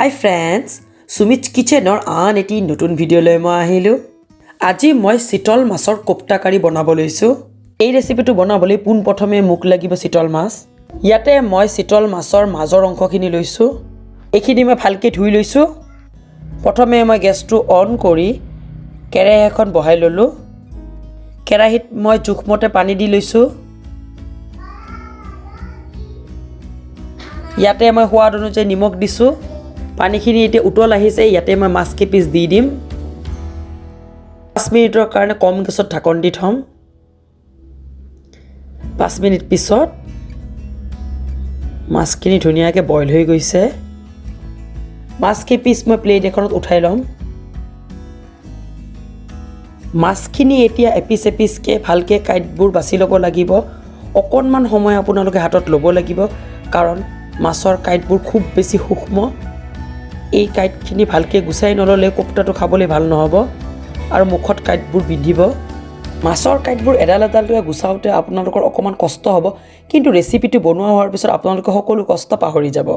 Hi friends, Sumiz kitchenor an eti notun video loi moi ahilu. Aji moi Cithol masor kofta curry banabo loisu. Ei recipe tu banabole pun prothome muk lagibo Cithol mas. Yate moi Cithol masor major onkokhini loisu. Ekhini moi bhalke dhui loisu. Prothome moi gas tu on kori kerai ekhon bohai lolu. Kerahit moi jukmote pani di loisu. Yate moi hwad onujai nimok disu. পানীখিনি এতিয়া উতল আহিছে ইয়াতে মই মাছ piece দি দিম 5 মিনিটৰ কাৰণে কম গেছত ঢাকন দি থম 5 মিনিট পিছত মাছখিনি ধুনিয়াকৈ বইল হৈ গৈছে মাছ পিস মই প্লেট এখনত উঠাই লম মাছখিনি এতিয়া এপিস এপিসকে ভালকে কাইটবোৰ বাছি ল'ব লাগিব অকনমান সময় আপোনালোকে হাতত ল'ব লাগিব কাৰণ মাছৰ কাইটবোৰ খুব বেছি সূক্ষ্ম এই কাইটখিনি ভালকে গুছাই নললে কোফটাটো খাবলৈ ভাল নহব আৰু মুখত কাইটবোৰ বিন্ধিব মাছৰ কাইটবোৰ এডাল এডালকৈ গুছাওতে আপোনালোকৰ অকমান কষ্ট হ'ব কিন্তু ৰেচিপিটো বনোৱা হোৱাৰ পিছত আপোনালোকে সকলো কষ্ট পাহৰি যাব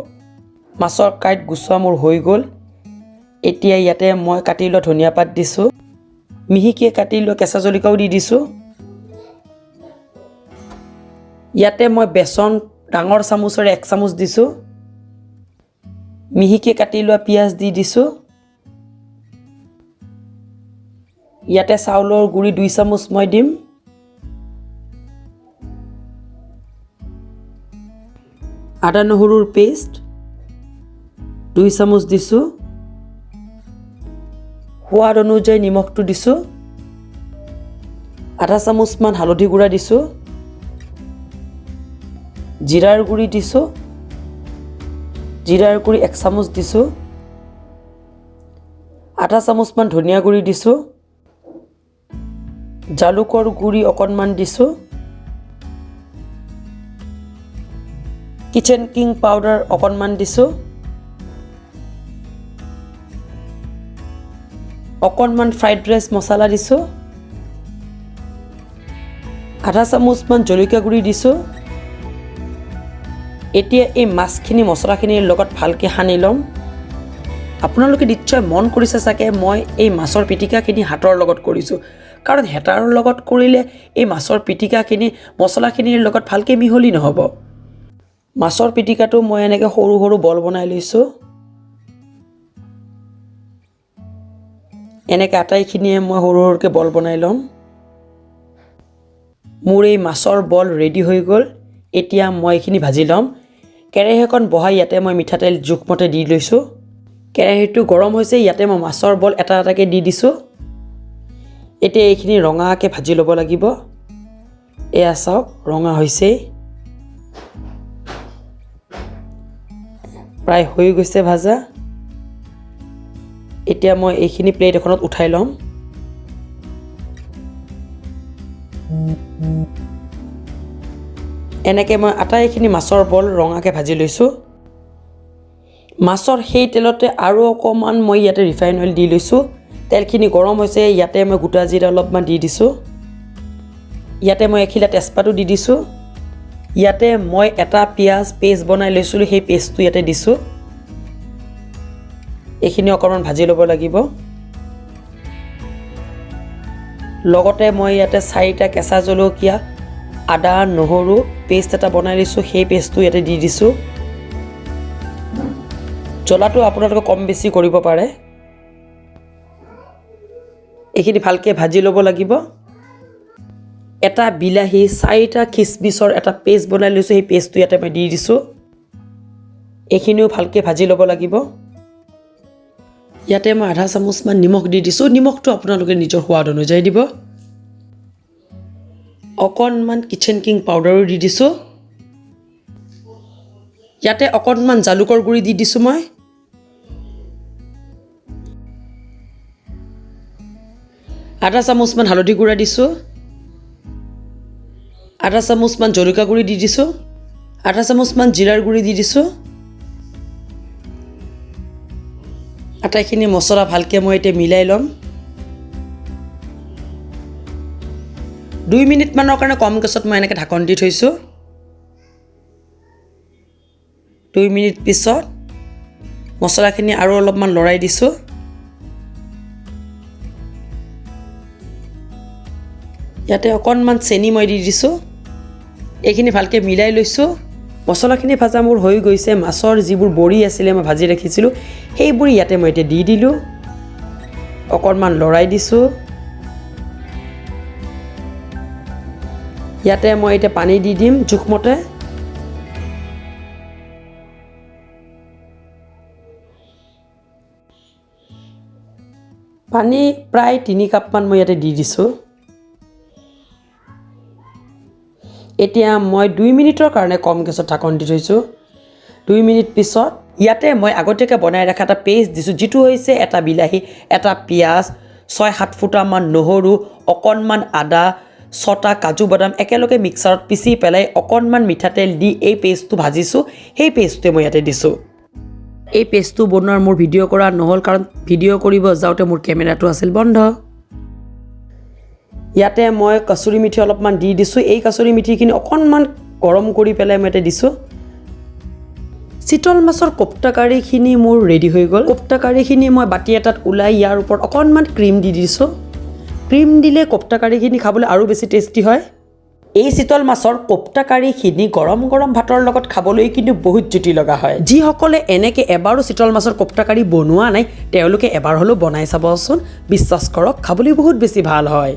মাছৰ কাইট গুছাৱা মোৰ হৈ গল এতিয়া ইয়াতে মই কাটি লোৱা ধনিয়া পাত দিছো মিহিকে কাটি লোৱা কেঁচা জলকীয়াও দি দিছো ইয়াতে মই বেসন ডাঙৰ চামুচৰে 1 চামুচ দিছো মিহিকে কাটি লোৱা পিয়াজ দি দিছো ইয়াতে চাউলৰ গুৰি 2 চামুচ মই দিম আদা নহৰুৰ পেষ্ট 2 চামুচ দিছো সোৱাদ অনুযায়ী নিমখটো দিছো আধা চামুচ মান হালধি গুড়া দিছো জিৰাৰ গুৰি দিছো জিৰাৰ গুৰি 1 চামুচ দিছো আধা চামুচ মান ধনিয়া গুৰি দিছো জালুকৰ গুৰি অকনমান দিছো কিচেন কিং পাউডাৰ অকনমান দিছো অকনমান ফ্ৰাইড ৰাইস মছলা দিছো আধা চামুচ মান জলকীয়া গুৰি দিছো এতিয়া এই মাছখিনি মছলাখিনিৰ লগত ভালকে হানি লম আপোনালোকে নিশ্চয় মন কৰিছে চাগে মই এই মাছৰ পিটিকাখিনি হাতৰ লগত কৰিছো কাৰণ হেতাৰ লগত কৰিলে এই মাছৰ পিটিকাখিনি মছলাখিনিৰ লগত ভালকে মিহলি নহব মাছৰ পিটিকাটো মই এনেকৈ সৰু সৰু বল বনাই লৈছো এনেকৈ আটাইখিনিয়ে মই সৰু সৰুকৈ বল বনাই লম মোৰ এই মাছৰ বল ৰেডি হৈ গল এতিয়া মই এইখিনি ভাজি লম কেৰাহীখন বহাই ইয়াতে মই মিঠাতেল জুকমতে দি লৈছো কেৰাহীটো গৰম হৈছে ইয়াতে মই মাছৰ বল এটা এটাকে দি দিছো এতিয়া এইখিনি ৰঙাকে ভাজি ল'ব লাগিব এয়া চাওক ৰঙা হৈছে প্ৰায় হৈ গৈছে ভাজা এতিয়া মই এইখিনি প্লেট এখনত উঠাই লম এনেকৈ মই আটাইখিনি মাছৰ বল ৰঙাকে ভাজি লৈছো মাছৰ সেই তেলতে আৰু অকমান মই ইয়াতে ৰিফাইন অইল দি লৈছো তেলখিনি গৰম হৈছে ইয়াতে মই গোটা জিৰা অলপমান দি দিছো ইয়াতে মই এখিলা তেজপাতো দি দিছো ইয়াতে মই এটা পিয়াজ পেষ্ট বনাই লৈছিলো সেই পেষ্টটো ইয়াতে দিছো এইখিনি অকমান ভাজি ল'ব লাগিব লগতে মই ইয়াতে 4টা কেঁচা জলকীয়া আদা নহৰু পেষ্ট এটা বনাই লৈছো সেই পেষ্টটো ইয়াতে দি দিছো জ্বলাটো আপোনালোকে কম বেছি কৰিব পাৰে এইখিনি ভালকে ভাজি ল'ব লাগিব এটা বিলাহী 4টা খিচমিচৰ এটা পেষ্ট বনাই লৈছো সেই পেষ্টটো ইয়াতে মই দি দিছো এইখিনিও ভালকে ভাজি ল'ব লাগিব ইয়াতে মই আধা চামুচ মান নিমখ দি দিছো নিমখটো আপোনালোকে নিজৰ সোৱাদ অনুযায়ী দিব অকনমান কিচেন কিং পাউডাৰো দি দিছো ইয়াতে অকনমান জালুকৰ গুৰি দি দিছো মই আধা চামুচ মান হালধি গুড়া দিছো আধা চামুচ মান জলকীয়া গুৰি দি দিছো আধা চামুচ মান জিৰাৰ গুৰি দি দিছো আটাইখিনি মছলা ভালকে মই এতিয়া মিলাই লম 2 মিনিট মানৰ কাৰণে কম গেছত মই এনেকৈ ঢাকন দি থৈছো 2 মিনিট পিছত মছলাখিনি আৰু অলপমান লৰাই দিছোঁ ইয়াতে অকণমান চেনি মই দি দিছোঁ এইখিনি ভালকৈ মিলাই লৈছোঁ মছলাখিনি ভাজা মোৰ হৈ গৈছে মাছৰ যিবোৰ বড়ি আছিলে মই ভাজি ৰাখিছিলোঁ সেইবোৰ ইয়াতে মই এতিয়া দি দিলোঁ অকণমান লৰাই দিছোঁ ইয়াতে মই এতিয়া পানী দি দিম জোখমতে পানী প্ৰায় 3 কাপমান মই ইয়াতে দি দিছোঁ এতিয়া মই 2 মিনিটৰ কাৰণে কম গেছত ঢাকন দি থৈছোঁ 2 মিনিট পিছত ইয়াতে মই আগতীয়াকৈ বনাই ৰাখা এটা পেষ্ট দিছোঁ যিটো হৈছে এটা বিলাহী এটা পিঁয়াজ 6-7 ফুটামান নহৰু অকণমান আদা 6টা কাজু বাদাম একেলগে মিক্সাৰত পিচি পেলাই অকণমান মিঠাতেল দি এই পেষ্টটো ভাজিছোঁ সেই পেষ্টটোৱে মই ইয়াতে দিছোঁ এই পেষ্টটো বনোৱাৰ মোৰ ভিডিঅ' কৰা নহ'ল কাৰণ ভিডিঅ' কৰিব যাওঁতে মোৰ কেমেৰাটো আছিল বন্ধ ইয়াতে মই কচুৰি মিঠি অলপমান দি দিছোঁ এই কচুৰি মিঠিখিনি অকণমান গৰম কৰি পেলাই মই ইয়াতে দিছোঁ চিতল মাছৰ কোফটা কাৰীখিনি মোৰ ৰেডি হৈ গ'ল কোফটা কাৰীখিনি মই বাটি এটাত ওলাই ইয়াৰ ওপৰত অকণমান ক্ৰীম দি দিছোঁ ক্ৰীম দিলে কোফটা কাৰীখিনি খাবলৈ আৰু বেছি টেষ্টি হয় এই চিতল মাছৰ কোফটা কাৰীখিনি গৰম গৰম ভাতৰ লগত খাবলৈ কিন্তু বহুত জুতি লগা হয় যিসকলে এনেকৈ এবাৰো চিতল মাছৰ কোফটা কাৰী বনোৱা নাই তেওঁলোকে এবাৰ হ'লেও বনাই চাবচোন বিশ্বাস কৰক খাবলৈ বহুত বেছি ভাল হয়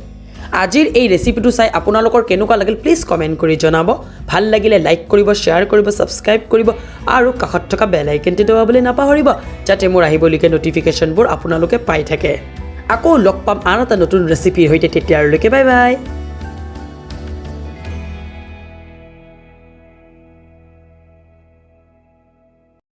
আজিৰ এই ৰেচিপিটো চাই আপোনালোকৰ কেনেকুৱা লাগিল প্লিজ কমেণ্ট কৰি জনাব ভাল লাগিলে লাইক কৰিব শ্বেয়াৰ কৰিব ছাবস্ক্ৰাইব কৰিব আৰু কাষত থকা বেল আইকনটো দবাবলৈ নাপাহৰিব যাতে মোৰ আহিবলগীয়া নটিফিকেশ্যনবোৰ আপোনালোকে পাই থাকে আকৌ লগ পাম আন এটা নতুন ৰেচিপিৰ সৈতে তেতিয়ালৈকে বাই বাই